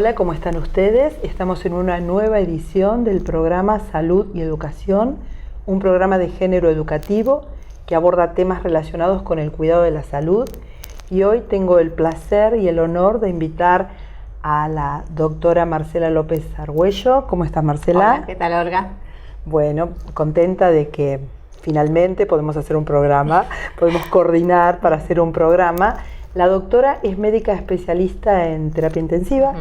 Hola, ¿cómo están ustedes? Estamos en una nueva edición del programa Salud y Educación, un programa de género educativo que aborda temas relacionados con el cuidado de la salud. Y hoy tengo el placer y el honor de invitar a la doctora Marcela López Argüello. ¿Cómo estás, Marcela? Hola, ¿qué tal, Olga? Bueno, contenta de que finalmente podemos hacer un programa, podemos coordinar para hacer un programa. La doctora es médica especialista en terapia intensiva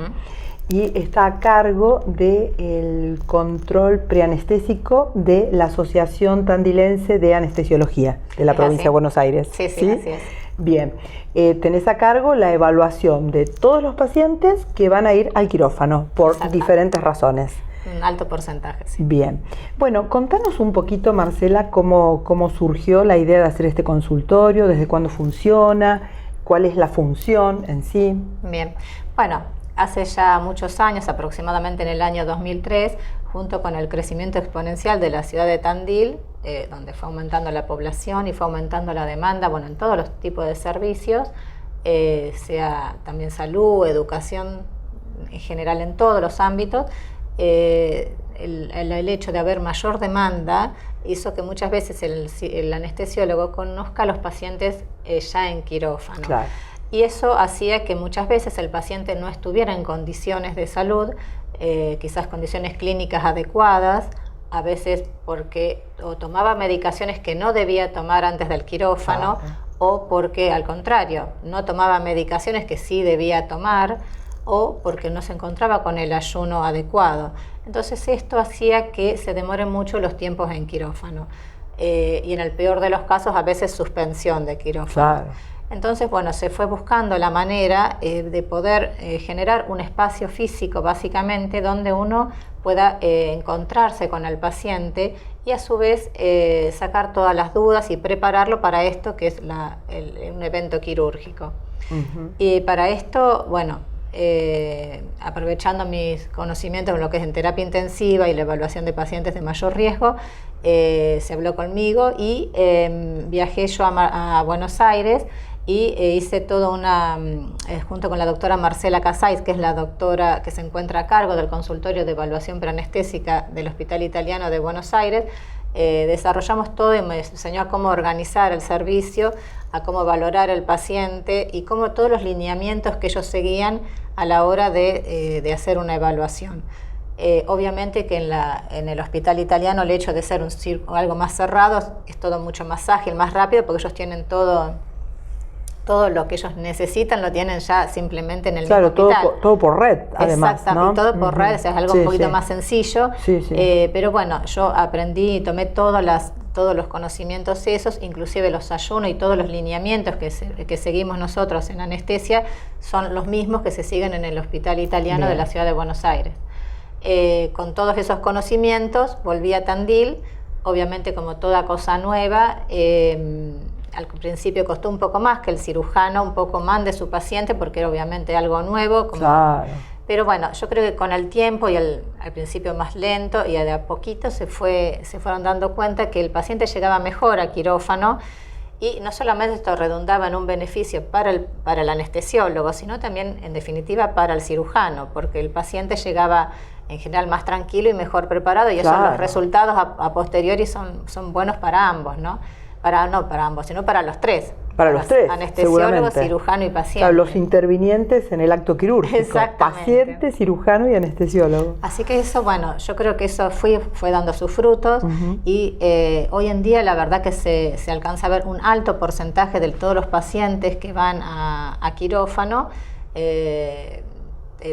y está a cargo del control preanestésico de la Asociación Tandilense de Anestesiología de la provincia de Buenos Aires. Sí, así es. Bien, tenés a cargo la evaluación de todos los pacientes que van a ir al quirófano por diferentes razones. Un alto porcentaje, sí. Bien. Bueno, contanos un poquito, Marcela, cómo surgió la idea de hacer este consultorio, desde cuándo funciona, cuál es la función en sí. Bien. Bueno, hace ya muchos años, aproximadamente en el año 2003, junto con el crecimiento exponencial de la ciudad de Tandil, donde fue aumentando la población y fue aumentando la demanda, bueno, en todos los tipos de servicios, sea también salud, educación, en general en todos los ámbitos, el hecho de haber mayor demanda hizo que muchas veces el anestesiólogo conozca a los pacientes ya en quirófano. Claro. Y eso hacía que muchas veces el paciente no estuviera en condiciones de salud, quizás condiciones clínicas adecuadas, a veces porque o tomaba medicaciones que no debía tomar antes del quirófano, o porque al contrario, no tomaba medicaciones que sí debía tomar, o porque no se encontraba con el ayuno adecuado. Entonces esto hacía que se demoren mucho los tiempos en quirófano, y en el peor de los casos a veces suspensión de quirófano. Claro. Entonces, bueno, se fue buscando la manera de poder generar un espacio físico básicamente donde uno pueda encontrarse con el paciente y a su vez sacar todas las dudas y prepararlo para esto que es un evento quirúrgico. Y para esto, bueno, aprovechando mis conocimientos en lo que es en terapia intensiva y la evaluación de pacientes de mayor riesgo, se habló conmigo y viajé yo a Buenos Aires y hice todo junto con la doctora Marcela Casais, que es la doctora que se encuentra a cargo del consultorio de evaluación preanestésica del Hospital Italiano de Buenos Aires. Desarrollamos todo y me enseñó a cómo organizar el servicio, a cómo valorar el paciente y cómo todos los lineamientos que ellos seguían a la hora de hacer una evaluación. Obviamente que en el Hospital Italiano el hecho de ser algo más cerrado es todo mucho más ágil, más rápido, porque ellos tienen todo lo que ellos necesitan lo tienen ya simplemente en el mismo hospital. Todo por red, además. Exactamente, ¿no? Todo por red, o sea, es algo un poquito más sencillo. Pero bueno, yo aprendí y tomé todos los conocimientos esos, inclusive los ayunos y todos los lineamientos que seguimos nosotros en anestesia son los mismos que se siguen en el Hospital Italiano de la Ciudad de Buenos Aires. Con todos esos conocimientos volví a Tandil, obviamente como toda cosa nueva. Al principio costó un poco más que el cirujano un poco mande su paciente porque era obviamente algo nuevo. Claro. Pero bueno, yo creo que con el tiempo y al principio más lento y de a poquito se fueron dando cuenta que el paciente llegaba mejor a quirófano y no solamente esto redundaba en un beneficio para el anestesiólogo, sino también en definitiva para el cirujano, porque el paciente llegaba en general más tranquilo y mejor preparado y esos los resultados a posteriori son buenos para ambos, ¿no? No para ambos, sino para los tres. Para los tres, anestesiólogo, cirujano y paciente. Claro, los intervinientes en el acto quirúrgico. Exactamente. Paciente, cirujano y anestesiólogo. Así que eso, bueno, yo creo que eso fue dando sus frutos y hoy en día la verdad que se alcanza a ver un alto porcentaje de todos los pacientes que van a quirófano,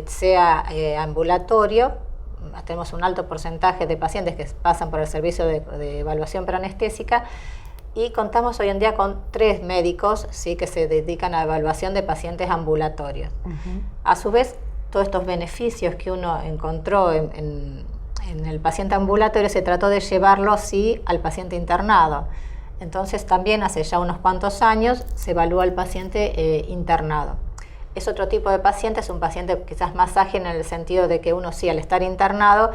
sea ambulatorio. Tenemos un alto porcentaje de pacientes que pasan por el servicio de evaluación preanestésica. Y contamos hoy en día con 3 médicos, ¿sí?, que se dedican a la evaluación de pacientes ambulatorios. A su vez, todos estos beneficios que uno encontró en el paciente ambulatorio se trató de llevarlo así al paciente internado. Entonces también hace ya unos cuantos años se evalúa al paciente internado. Es otro tipo de paciente, es un paciente quizás más ágil en el sentido de que uno sí, al estar internado,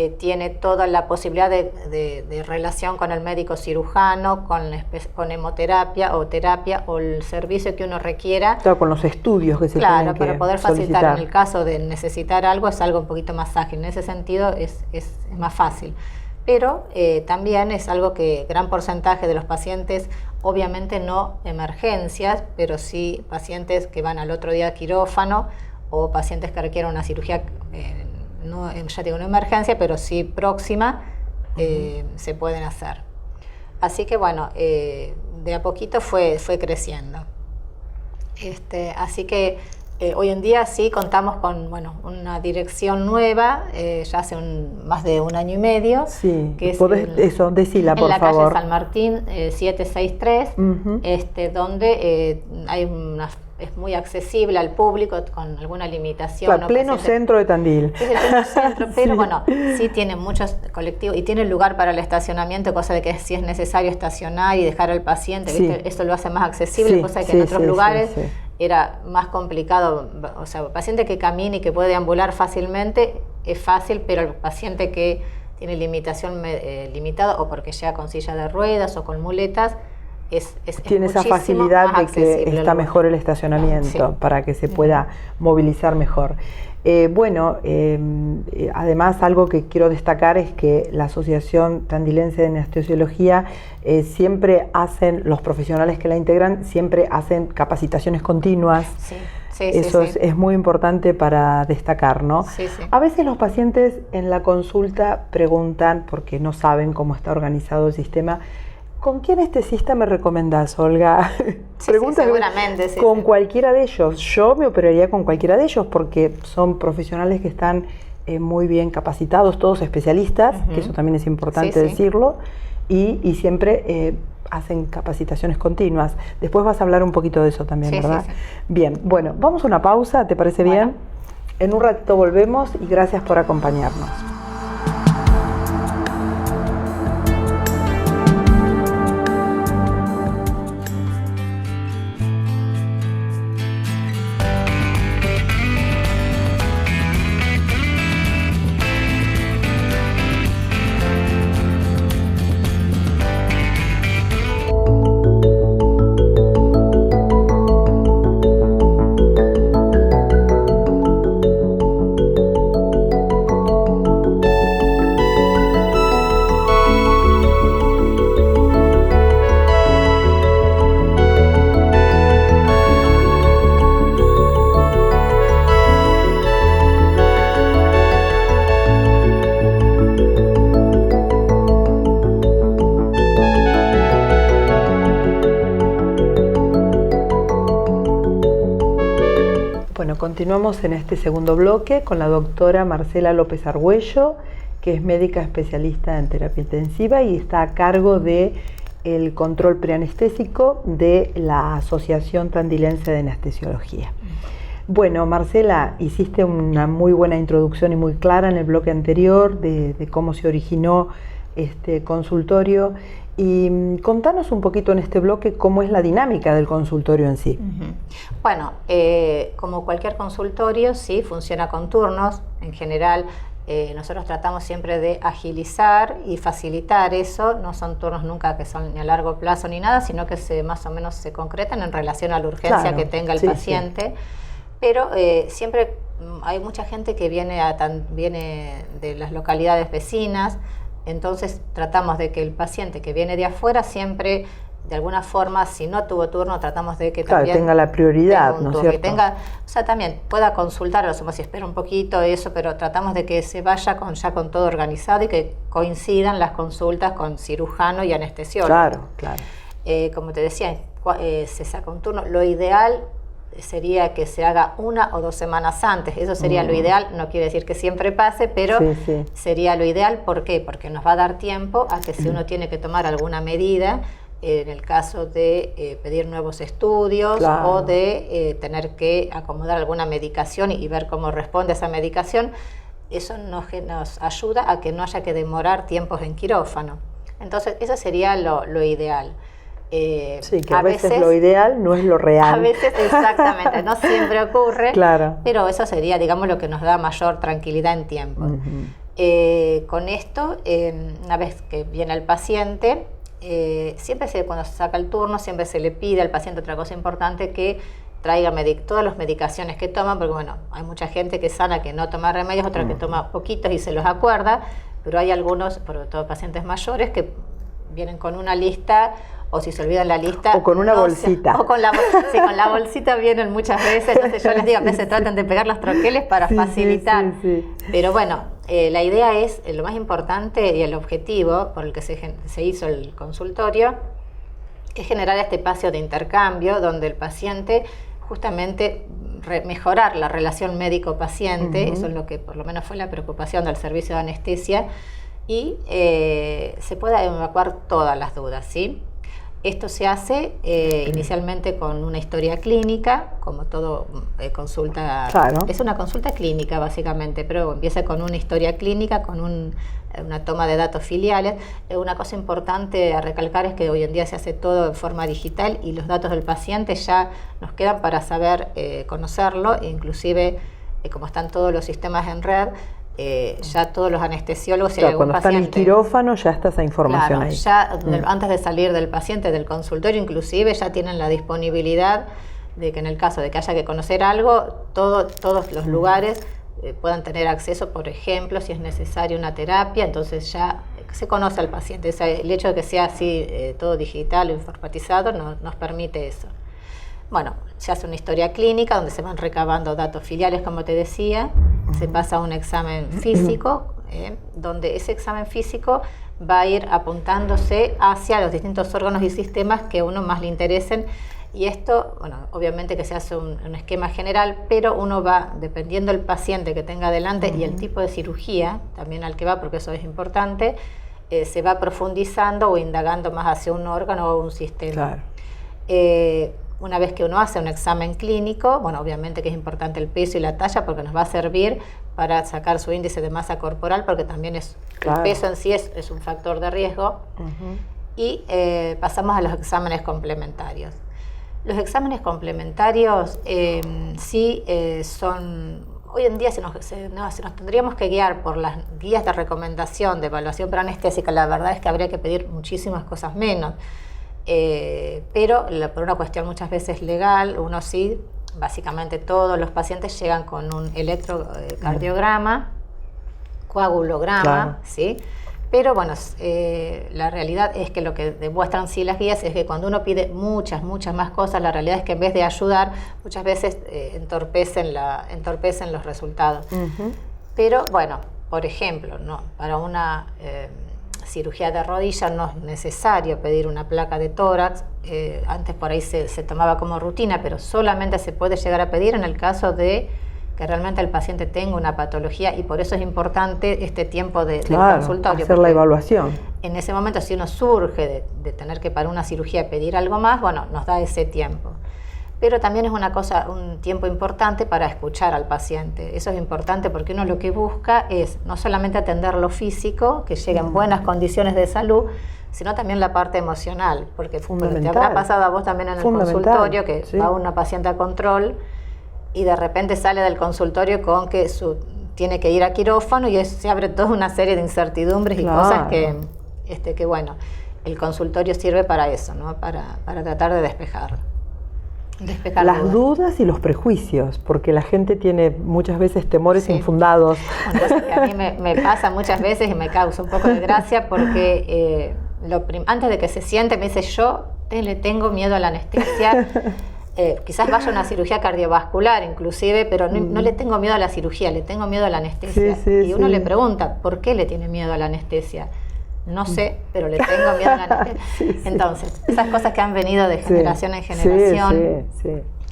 tiene toda la posibilidad de relación con el médico cirujano, con hemoterapia o terapia o el servicio que uno requiera. Claro, con los estudios que se tienen que para poder facilitar. solicitar. En el caso de necesitar algo, es algo un poquito más ágil. En ese sentido es más fácil. Pero también es algo que gran porcentaje de los pacientes, obviamente no emergencias, pero sí pacientes que van al otro día a quirófano o pacientes que requieren una cirugía, no, ya digo, no emergencia, pero sí próxima, se pueden hacer. Así que bueno, de a poquito fue creciendo. Así que hoy en día sí contamos con una dirección nueva, ya hace más de un año y medio. Sí, que es decila, por favor. En la calle San Martín 763, donde es muy accesible al público con alguna limitación. Claro, pleno centro de Tandil. Es el pleno centro, pero bueno, sí tiene muchos colectivos y tiene lugar para el estacionamiento, cosa de que si es necesario estacionar y dejar al paciente, ¿viste? Esto lo hace más accesible, cosa que en otros lugares era más complicado. O sea, el paciente que camina y que puede deambular fácilmente es fácil, pero el paciente que tiene limitación limitada o porque llega con silla de ruedas o con muletas, tiene esa facilidad de que está mejor el estacionamiento para que se pueda movilizar mejor. Además, algo que quiero destacar es que la Asociación Tandilense de Anestesiología los profesionales que la integran, siempre hacen capacitaciones continuas. Eso es muy importante para destacar, ¿no? A veces los pacientes en la consulta preguntan, porque no saben cómo está organizado el sistema, ¿con qué anestesista me recomendás, Olga? Pregunta seguramente. Con cualquiera de ellos. Yo me operaría con cualquiera de ellos porque son profesionales que están muy bien capacitados, todos especialistas, que eso también es importante decirlo, y siempre hacen capacitaciones continuas. Después vas a hablar un poquito de eso también, ¿verdad? Bien, bueno, vamos a una pausa, ¿te parece bien? En un ratito volvemos y gracias por acompañarnos. Continuamos en este segundo bloque con la doctora Marcela López Argüello, que es médica especialista en terapia intensiva y está a cargo del control preanestésico de la Asociación Tandilense de Anestesiología. Bueno, Marcela, hiciste una muy buena introducción y muy clara en el bloque anterior de cómo se originó este consultorio. Y contanos un poquito en este bloque cómo es la dinámica del consultorio en sí. Bueno, como cualquier consultorio, sí, funciona con turnos. En general, nosotros tratamos siempre de agilizar y facilitar eso. No son turnos nunca que son ni a largo plazo ni nada, sino que más o menos se concretan en relación a la urgencia que tenga el paciente. Pero siempre hay mucha gente que viene de las localidades vecinas. Entonces tratamos de que el paciente que viene de afuera siempre, de alguna forma, si no tuvo turno, tratamos de que también tenga la prioridad, ¿no es cierto? Que tenga, o sea, también pueda consultar, lo hacemos si espera un poquito eso, pero tratamos de que se vaya ya con todo organizado y que coincidan las consultas con cirujano y anestesiólogo. Claro. Como te decía, se saca un turno. Lo ideal sería que se haga 1 o 2 semanas antes. Eso sería lo ideal, no quiere decir que siempre pase, pero sería lo ideal. ¿Por qué? Porque nos va a dar tiempo a que si uno tiene que tomar alguna medida, en el caso de pedir nuevos estudios o de tener que acomodar alguna medicación y ver cómo responde esa medicación, eso nos ayuda a que no haya que demorar tiempos en quirófano. Entonces, eso sería lo ideal. Que a veces lo ideal no es lo real. A veces, exactamente, no siempre ocurre, pero eso sería, digamos, lo que nos da mayor tranquilidad en tiempo. Con esto, una vez que viene el paciente, cuando se saca el turno, siempre se le pide al paciente otra cosa importante, que traiga todas las medicaciones que toma, porque bueno, hay mucha gente que es sana que no toma remedios, otra que toma poquitos y se los acuerda, pero hay algunos, sobre todo pacientes mayores, que vienen con una lista, o si se olvidan la lista... O con una bolsita. O con la bolsita vienen muchas veces, entonces yo les digo, a veces traten de pegar los troqueles para facilitar. Sí. Pero bueno, la idea es, lo más importante y el objetivo por el que se hizo el consultorio, es generar este espacio de intercambio donde el paciente justamente mejorar la relación médico-paciente, eso es lo que por lo menos fue la preocupación del servicio de anestesia, y se pueda evacuar todas las dudas, ¿sí? Esto se hace inicialmente con una historia clínica, como todo consulta, claro. Es una consulta clínica básicamente, pero empieza con una historia clínica, con una toma de datos filiales. Una cosa importante a recalcar es que hoy en día se hace todo de forma digital y los datos del paciente ya nos quedan para saber conocerlo, inclusive como están todos los sistemas en red, ya todos los anestesiólogos, claro, cuando está en el quirófano ya está esa información, claro, ahí. Ya antes de salir del paciente, del consultorio, inclusive ya tienen la disponibilidad de que en el caso de que haya que conocer algo, todos los lugares puedan tener acceso, por ejemplo, si es necesaria una terapia, entonces ya se conoce al paciente. O sea, el hecho de que sea así todo digital o informatizado nos permite eso. Bueno, se hace una historia clínica donde se van recabando datos filiales, como te decía, se pasa a un examen físico, donde ese examen físico va a ir apuntándose hacia los distintos órganos y sistemas que a uno más le interesen. Y esto, bueno, obviamente que se hace un esquema general, pero uno va, dependiendo del paciente que tenga delante y el tipo de cirugía también al que va, porque eso es importante, se va profundizando o indagando más hacia un órgano o un sistema. Claro. Una vez que uno hace un examen clínico, bueno, obviamente que es importante el peso y la talla porque nos va a servir para sacar su índice de masa corporal, porque también claro. El peso en sí es un factor de riesgo. Y pasamos a los exámenes complementarios. Los exámenes complementarios son... Hoy en día se nos tendríamos que guiar por las guías de recomendación de evaluación preanestésica. La verdad es que habría que pedir muchísimas cosas menos. Pero por una cuestión muchas veces legal, uno sí, básicamente todos los pacientes llegan con un electrocardiograma, coagulograma, claro. ¿Sí? Pero bueno, la realidad es que lo que demuestran sí las guías es que cuando uno pide muchas más cosas, la realidad es que en vez de ayudar, muchas veces entorpecen los resultados. Pero bueno, por ejemplo, no, para una cirugía de rodilla no es necesario pedir una placa de tórax. Antes por ahí se tomaba como rutina, pero solamente se puede llegar a pedir en el caso de que realmente el paciente tenga una patología, y por eso es importante este tiempo del consultorio. Hacer la evaluación. En ese momento, si uno surge de tener que para una cirugía pedir algo más, bueno, nos da ese tiempo. Pero también es un tiempo importante para escuchar al paciente. Eso es importante porque uno lo que busca es no solamente atender lo físico, que llegue en buenas condiciones de salud, sino también la parte emocional. Porque te habrá pasado a vos también en el consultorio que va una paciente a control y de repente sale del consultorio con que tiene que ir a quirófano y se abre toda una serie de incertidumbres y cosas que bueno, el consultorio sirve para eso, ¿no? Para tratar de despejar las dudas y los prejuicios, porque la gente tiene muchas veces temores infundados. Entonces, a mí me pasa muchas veces y me causa un poco de gracia porque antes de que se siente me dice, yo le tengo miedo a la anestesia. Quizás vaya a una cirugía cardiovascular inclusive, pero no le tengo miedo a la cirugía, le tengo miedo a la anestesia. Y uno le pregunta, ¿por qué le tiene miedo a la anestesia? No sé, pero le tengo miedo a la anestesia. Entonces, esas cosas que han venido de generación en generación,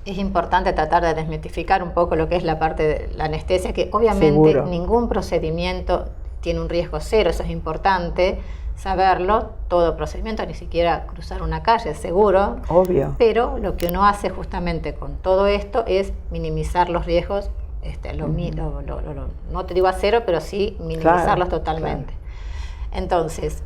es importante tratar de desmitificar un poco lo que es la parte de la anestesia, que obviamente ningún procedimiento tiene un riesgo cero, eso es importante saberlo. Todo procedimiento, ni siquiera cruzar una calle, es seguro. Obvio. Pero lo que uno hace justamente con todo esto es minimizar los riesgos, no te digo a cero, pero sí minimizarlos totalmente. Entonces,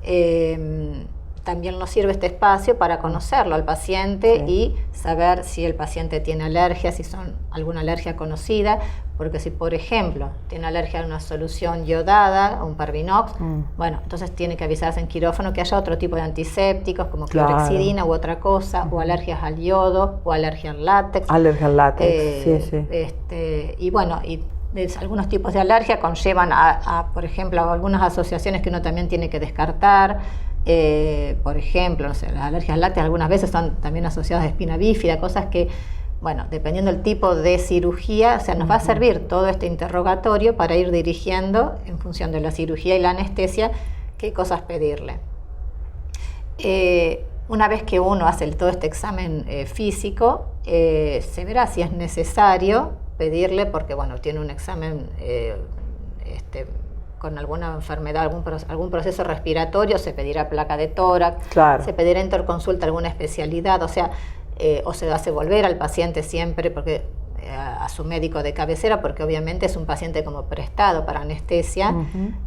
también nos sirve este espacio para conocerlo al paciente y saber si el paciente tiene alergia, si son alguna alergia conocida, porque si, por ejemplo, tiene alergia a una solución yodada, a un Parvinox, bueno, entonces tiene que avisarse en quirófano que haya otro tipo de antisépticos, como clorexidina u otra cosa, o alergias al yodo, o alergia al látex. Alergia al látex, Y bueno, algunos tipos de alergia conllevan por ejemplo, a algunas asociaciones que uno también tiene que descartar. Por ejemplo, no sé, las alergias lácteas algunas veces son también asociadas a espina bífida, cosas que, bueno, dependiendo del tipo de cirugía, o sea, nos va a servir todo este interrogatorio para ir dirigiendo, en función de la cirugía y la anestesia, qué cosas pedirle. Una vez que uno hace todo este examen físico, se verá si es necesario pedirle, porque bueno, tiene un examen con alguna enfermedad, algún proceso respiratorio, se pedirá placa de tórax, se pedirá interconsulta alguna especialidad, o sea, o se hace volver al paciente siempre porque a su médico de cabecera, porque obviamente es un paciente como prestado para anestesia.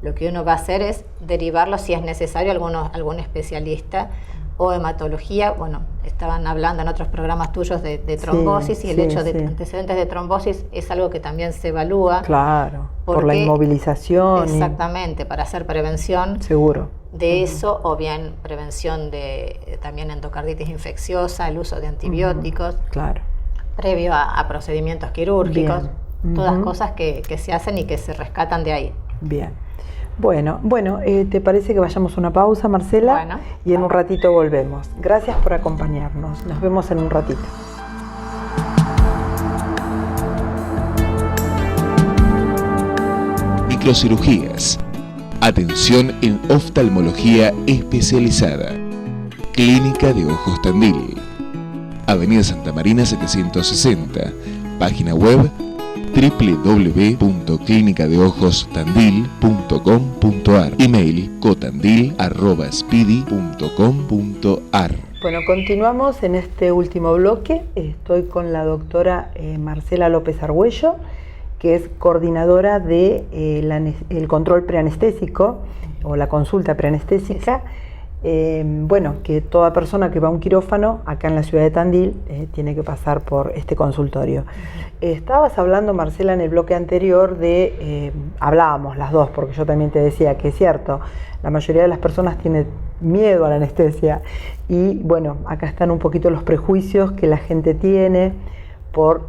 Lo que uno va a hacer es derivarlo, si es necesario, algún especialista o hematología. Bueno, estaban hablando en otros programas tuyos de trombosis, y el hecho de antecedentes de trombosis es algo que también se evalúa. Claro, por la inmovilización. Exactamente, para hacer prevención. Seguro. De eso, o bien prevención de también endocarditis infecciosa, el uso de antibióticos. Claro. Previo a procedimientos quirúrgicos. Todas cosas que se hacen y que se rescatan de ahí. Bien. Bueno, ¿te parece que vayamos a una pausa, Marcela? Bueno. Y en un ratito volvemos. Gracias por acompañarnos. Nos vemos en un ratito. Microcirugías. Atención en oftalmología especializada. Clínica de Ojos Tandil. Avenida Santa Marina 760. Página web www.clinicadeojostandil.com.ar. Email cotandil@spidi.com.ar. Bueno, continuamos en este último bloque. Estoy con la doctora Marcela López Argüello, que es coordinadora de el control preanestésico o la consulta preanestésica. Que toda persona que va a un quirófano acá en la ciudad de Tandil tiene que pasar por este consultorio. Estabas hablando, Marcela, en el bloque anterior hablábamos las dos, porque yo también te decía que es cierto, la mayoría de las personas tiene miedo a la anestesia, y bueno, acá están un poquito los prejuicios que la gente tiene por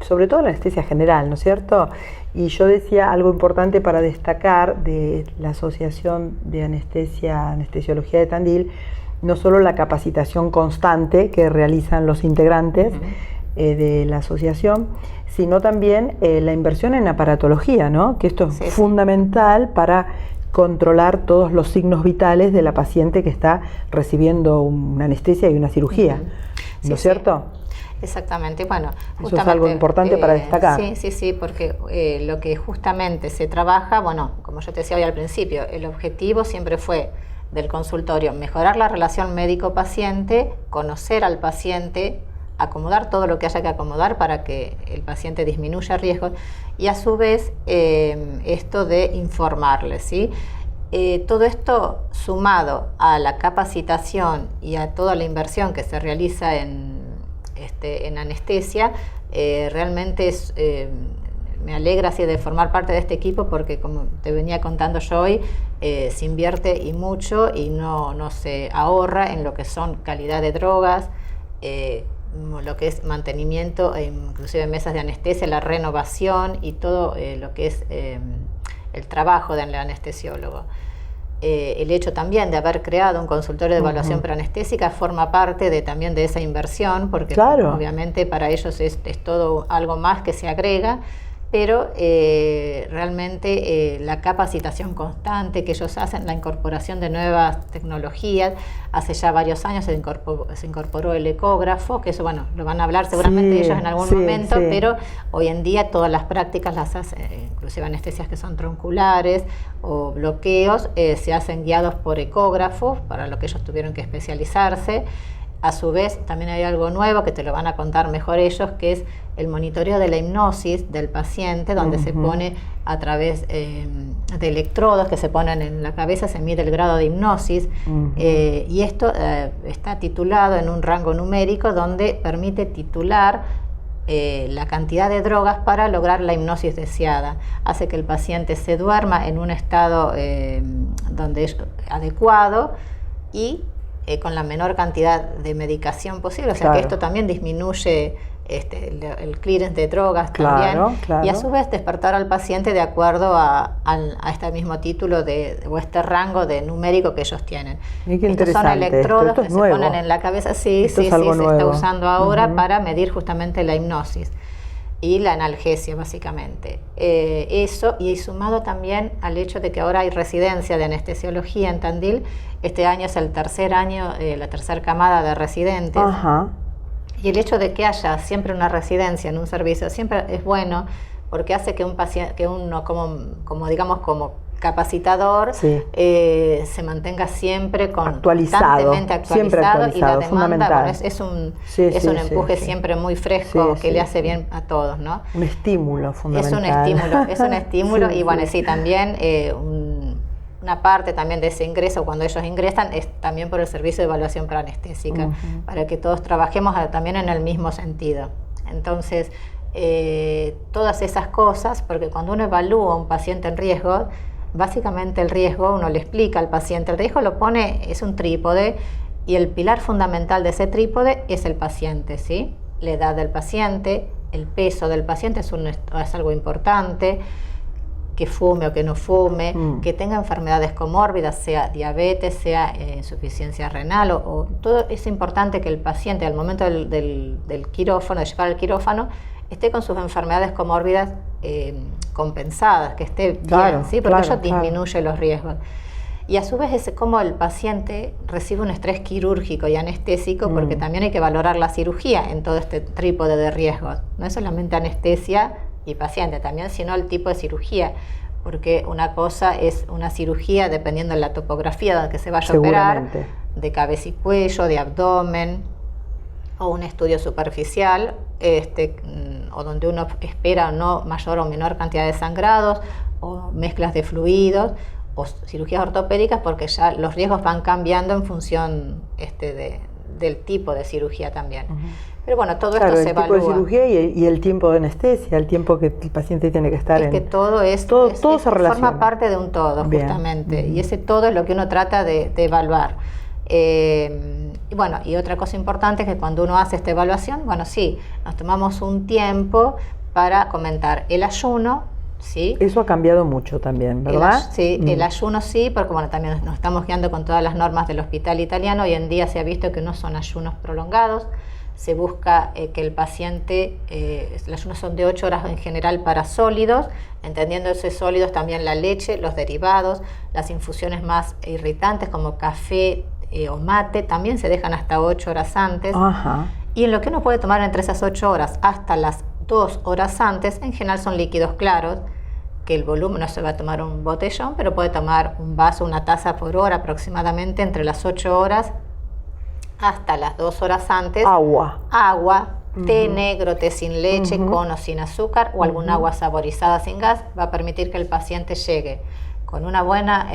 sobre todo la anestesia general, ¿no es cierto? Y yo decía algo importante para destacar de la Asociación de Anestesiología de Tandil, no solo la capacitación constante que realizan los integrantes de la asociación, sino también la inversión en aparatología, ¿no? Que esto es fundamental para controlar todos los signos vitales de la paciente que está recibiendo una anestesia y una cirugía, ¿no es cierto? Exactamente, bueno, eso es algo importante para destacar. Sí, porque lo que justamente se trabaja, bueno, como yo te decía hoy al principio, el objetivo siempre fue del consultorio mejorar la relación médico-paciente, conocer al paciente, acomodar todo lo que haya que acomodar para que el paciente disminuya riesgos, y a su vez esto de informarle, ¿sí? Todo esto sumado a la capacitación y a toda la inversión que se realiza en anestesia, realmente me alegra así de formar parte de este equipo, porque como te venía contando yo hoy, se invierte y mucho, y no se ahorra en lo que son calidad de drogas, lo que es mantenimiento, inclusive mesas de anestesia, la renovación y todo lo que es el trabajo del anestesiólogo. El hecho también de haber creado un consultorio de evaluación preanestésica forma parte también de esa inversión, porque obviamente para ellos es todo algo más que se agrega, pero realmente la capacitación constante que ellos hacen, la incorporación de nuevas tecnologías. Hace ya varios años se incorporó el ecógrafo, que eso, bueno, lo van a hablar seguramente ellos en algún momento, pero hoy en día todas las prácticas las hacen, inclusive anestesias que son tronculares o bloqueos, se hacen guiados por ecógrafos, para lo que ellos tuvieron que especializarse. A su vez, también hay algo nuevo que te lo van a contar mejor ellos, que es el monitoreo de la hipnosis del paciente, donde se pone a través de electrodos que se ponen en la cabeza, se mide el grado de hipnosis, y esto está titulado en un rango numérico donde permite titular la cantidad de drogas para lograr la hipnosis deseada. Hace que el paciente se duerma en un estado donde es adecuado y con la menor cantidad de medicación posible, o sea que esto también disminuye el clearance de drogas también, y a su vez despertar al paciente de acuerdo a este mismo título o este rango de numérico que ellos tienen. Estos son electrodos que se ponen en la cabeza, se está usando ahora para medir justamente la hipnosis y la analgesia básicamente. Eso, y sumado también al hecho de que ahora hay residencia de anestesiología en Tandil. Este año es el tercer año, la tercera camada de residentes. Y el hecho de que haya siempre una residencia en un servicio siempre es bueno, porque hace que un paciente, que uno como digamos como capacitador se mantenga siempre constantemente actualizado, y la demanda, bueno, es un empuje siempre muy fresco que le hace bien a todos, ¿no? Un estímulo fundamental. Es un estímulo y bueno, también una parte también de ese ingreso, cuando ellos ingresan, es también por el servicio de evaluación preanestésica, para que todos trabajemos también en el mismo sentido. Entonces, todas esas cosas, porque cuando uno evalúa a un paciente en riesgo, básicamente el riesgo, uno le explica al paciente, el riesgo lo pone, es un trípode, y el pilar fundamental de ese trípode es el paciente, ¿sí? La edad del paciente, el peso del paciente es algo importante, que fume o que no fume, que tenga enfermedades comórbidas, sea diabetes, sea insuficiencia renal, o todo es importante que el paciente al momento del quirófano, de llevar al quirófano, esté con sus enfermedades comórbidas compensadas, que esté bien, ¿sí? Porque ello disminuye los riesgos. Y a su vez es como el paciente recibe un estrés quirúrgico y anestésico, porque también hay que valorar la cirugía en todo este trípode de riesgos. No es solamente anestesia y paciente también, sino el tipo de cirugía, porque una cosa es una cirugía dependiendo de la topografía donde se vaya a operar, de cabeza y cuello, de abdomen, o un estudio superficial, o donde uno espera no mayor o menor cantidad de sangrados, o mezclas de fluidos, o cirugías ortopédicas, porque ya los riesgos van cambiando en función del tipo de cirugía también. Pero bueno, todo esto se evalúa. El tipo de cirugía y el tiempo de anestesia, el tiempo que el paciente tiene que estar que todo se relaciona. Forma parte de un todo, justamente. Y ese todo es lo que uno trata de evaluar. Y bueno, y otra cosa importante es que cuando uno hace esta evaluación, bueno, sí, nos tomamos un tiempo para comentar el ayuno, ¿sí? Eso ha cambiado mucho también, ¿verdad? El ayuno sí, porque bueno, también nos estamos guiando con todas las normas del hospital italiano. Hoy en día se ha visto que no son ayunos prolongados. Se busca que el paciente, los ayunos son de 8 horas en general para sólidos, entendiendo esos sólidos también la leche, los derivados, las infusiones más irritantes como café o mate, también se dejan hasta 8 horas antes. Y en lo que uno puede tomar entre esas 8 horas hasta las 2 horas antes, en general son líquidos claros, que el volumen no se va a tomar un botellón, pero puede tomar un vaso, una taza por hora aproximadamente entre las 8 horas hasta las 2 horas antes. Agua, té negro, té sin leche, con o sin azúcar, o algún agua saborizada sin gas, va a permitir que el paciente llegue con una buena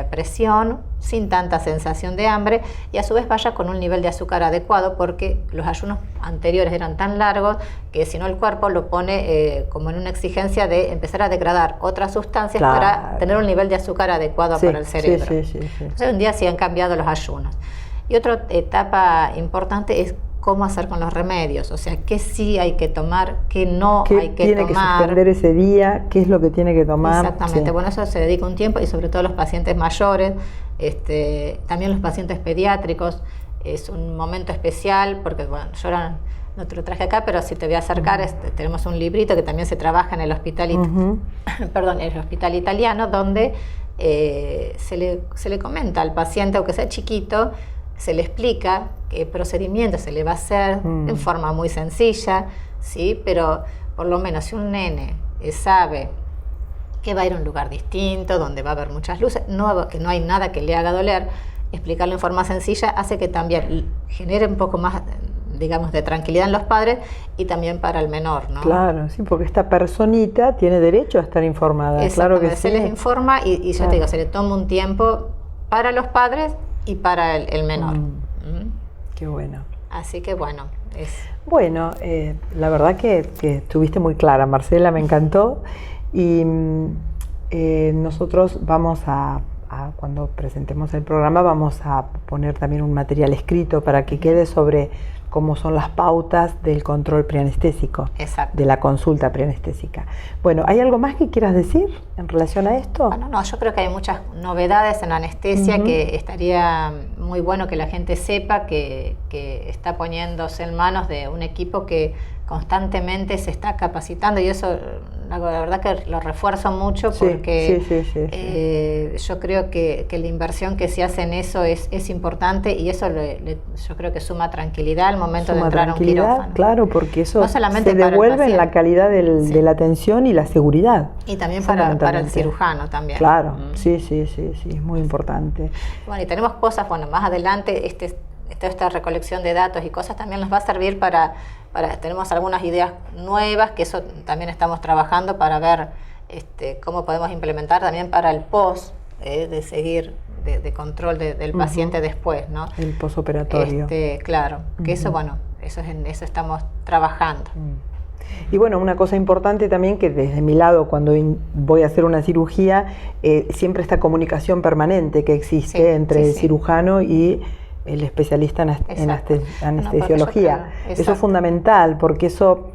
presión, sin tanta sensación de hambre, y a su vez vaya con un nivel de azúcar adecuado, porque los ayunos anteriores eran tan largos que si no el cuerpo lo pone como en una exigencia de empezar a degradar otras sustancias para tener un nivel de azúcar adecuado para el cerebro. Entonces hoy en día sí han cambiado los ayunos. Y otra etapa importante es cómo hacer con los remedios, o sea, qué sí hay que tomar, qué no hay que tomar. ¿Qué tiene que suspender ese día? ¿Qué es lo que tiene que tomar? Exactamente, bueno, eso se dedica un tiempo, y sobre todo los pacientes mayores, también los pacientes pediátricos, es un momento especial, porque bueno, yo ahora no te lo traje acá, pero si te voy a acercar, tenemos un librito que también se trabaja en el hospital, el hospital italiano, donde se le comenta al paciente, aunque sea chiquito, se le explica qué procedimiento se le va a hacer en forma muy sencilla, ¿sí? Pero por lo menos si un nene sabe que va a ir a un lugar distinto, donde va a haber muchas luces, que no hay nada que le haga doler, explicarlo en forma sencilla hace que también genere un poco más, digamos, de tranquilidad en los padres y también para el menor, ¿no? Claro, sí, porque esta personita tiene derecho a estar informada, claro que sí. Se les informa y yo te digo, se le toma un tiempo para los padres y para el menor. Qué bueno. Así que bueno, Bueno, la verdad que estuviste muy clara, Marcela, me encantó. Y nosotros vamos cuando presentemos el programa, vamos a poner también un material escrito para que quede sobre cómo son las pautas del control preanestésico, exacto, de la consulta preanestésica. Bueno, ¿hay algo más que quieras decir en relación a esto? Bueno, no, yo creo que hay muchas novedades en la anestesia que estaría muy bueno que la gente sepa que está poniéndose en manos de un equipo que constantemente se está capacitando, y eso la verdad que lo refuerzo mucho porque yo creo que la inversión que se hace en eso es importante, y eso yo creo que suma tranquilidad al momento de entrar a un quirófano. Claro, porque eso no solamente se devuelve en la calidad de la atención y la seguridad. Y también para el cirujano también. Claro, sí, es muy importante. Bueno, y tenemos cosas, más adelante esta recolección de datos y cosas también nos va a servir tenemos algunas ideas nuevas, que eso también estamos trabajando para ver cómo podemos implementar también para el post, de seguir de control del paciente después, ¿no? El postoperatorio. Claro, que eso, en eso estamos trabajando. Y bueno, una cosa importante también, que desde mi lado, cuando voy a hacer una cirugía, siempre esta comunicación permanente que existe entre el cirujano y el especialista en anestesiología. Eso es fundamental, porque eso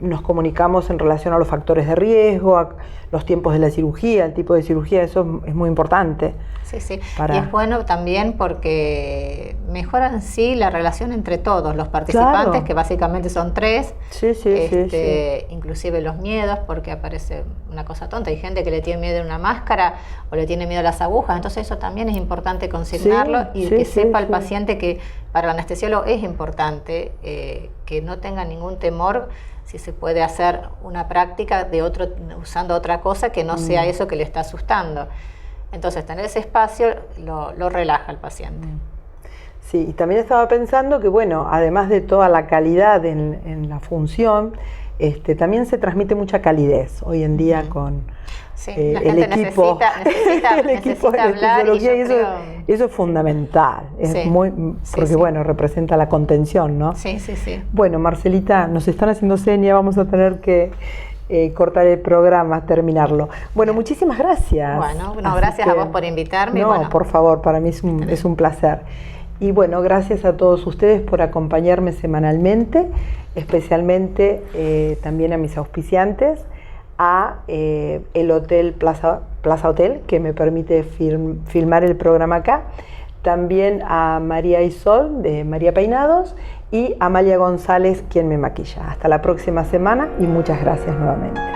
nos comunicamos en relación a los factores de riesgo, a los tiempos de la cirugía, el tipo de cirugía, eso es muy importante. Sí. Y es bueno también porque mejora en sí la relación entre todos los participantes, que básicamente son 3. Inclusive los miedos, porque aparece una cosa tonta. Hay gente que le tiene miedo a una máscara o le tiene miedo a las agujas, entonces eso también es importante consignarlo y que sepa el paciente que para el anestesiólogo es importante que no tenga ningún temor si se puede hacer una práctica usando otra cosa que no sea eso que le está asustando. Entonces, tener ese espacio lo relaja al paciente. Sí, y también estaba pensando que, además de toda la calidad en la función, también se transmite mucha calidez hoy en día con el equipo. Necesita hablar, y eso es fundamental, porque representa la contención, ¿no? Sí. Bueno, Marcelita, nos están haciendo señas, vamos a tener que cortar el programa, terminarlo. Bueno, muchísimas gracias. Bueno, gracias a vos por invitarme. No, por favor, para mí es un placer. Y bueno, gracias a todos ustedes por acompañarme semanalmente, especialmente también a mis auspiciantes, a el Hotel Plaza Hotel, que me permite filmar el programa acá, también a María Isol de María Peinados y a Amalia González, quien me maquilla. Hasta la próxima semana y muchas gracias nuevamente.